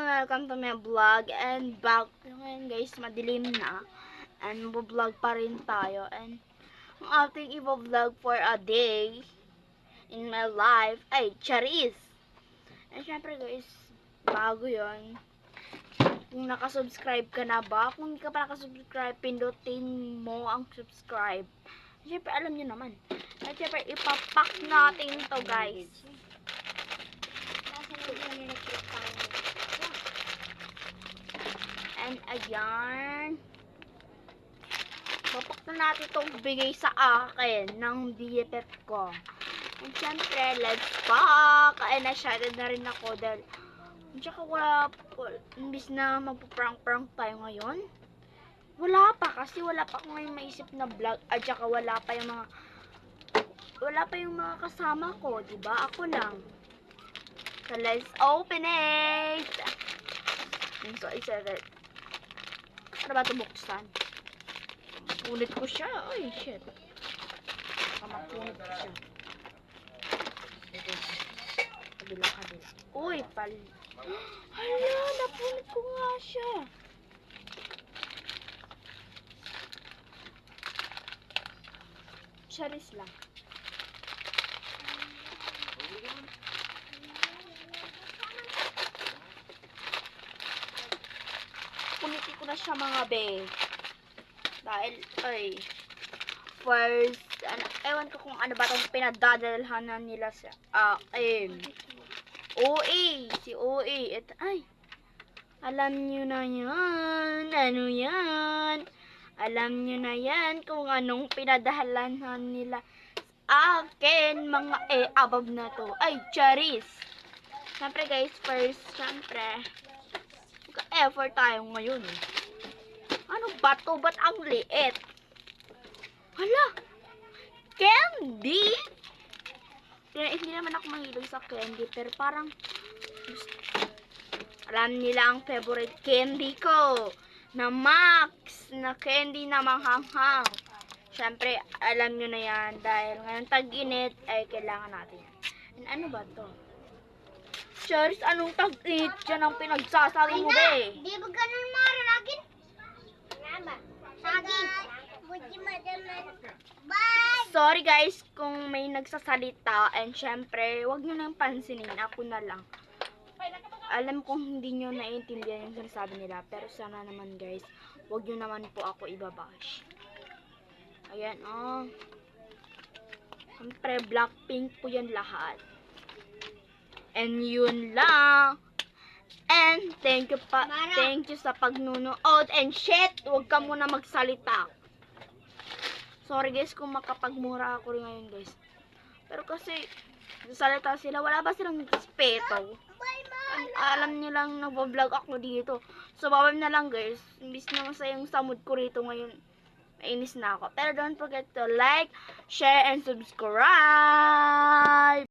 Welcome to my vlog and back ngayon guys, madilim na and vlog pa rin tayo and ang ating i-vlog for a day in my life ay charis. And syempre guys, bago yon, kung nakasubscribe ka na ba, kung hindi ka pa nakasubscribe, pindutin mo ang subscribe. Syempre alam nyo naman, at syempre ipapak natin to guys. And ayan, papak na natin itong bigay sa akin ng BFF ko. And syempre, let's pack! And na-shouted na rin ako dahil tsaka imbis na magpaprank-prank tayo ngayon, wala pa kasi wala pa akong ngayon maisip na vlog at tsaka wala pa yung mga kasama ko, diba? Ako lang. So, let's open it! I'm so excited. Ano ba ito buksan? Punit ko siya. Ay, shit. Kamapunit ko siya. Kabila. Uy, hala, napunit ko nga siya. Charis lang. Punitin ko na siya mga be. Dahil, first, ewan ko kung ano ba itong pinadadalhanan nila sa akin. OA, si OA. Alam nyo na yan. Ano yan? Alam nyo na yan kung anong pinadalhanan nila sa akin. Mga above na to. Ay, charis. Siyempre guys, first, siyempre, effort tayo ngayon. Ano ba to? Ba't ang liit? Hala! Candy? Hindi naman ako mahilig sa candy, pero parang alam nila ang favorite candy ko na Max, na candy na manghanghang. Siyempre, alam nyo na yan dahil ngayon tag-init ay kailangan natin yan. And ano ba to? Charis, anong tag-init dyan ang pinagsasabi mo, be? Di ba ganun maralagin? Ano ba? Saging. Bye! Sorry guys kung may nagsasalita and syempre, wag nyo nang pansinin, ako na lang. Alam kong hindi nyo naiintindihan yung sinasabi nila, pero sana naman guys, wag nyo naman po ako ibabash. Ayan, Syempre, Blackpink po yan lahat. And yun lang. And thank you sa pagnunood. And shit, huwag ka muna magsalita. Sorry guys kung makapagmura ako rin ngayon guys. Pero kasi, salita sila, wala ba silang respeto? Alam nilang nag-vlog ako dito. So, babay na lang guys. Imbis na masayang samod ko rito ngayon, mainis na ako. Pero don't forget to like, share, and subscribe.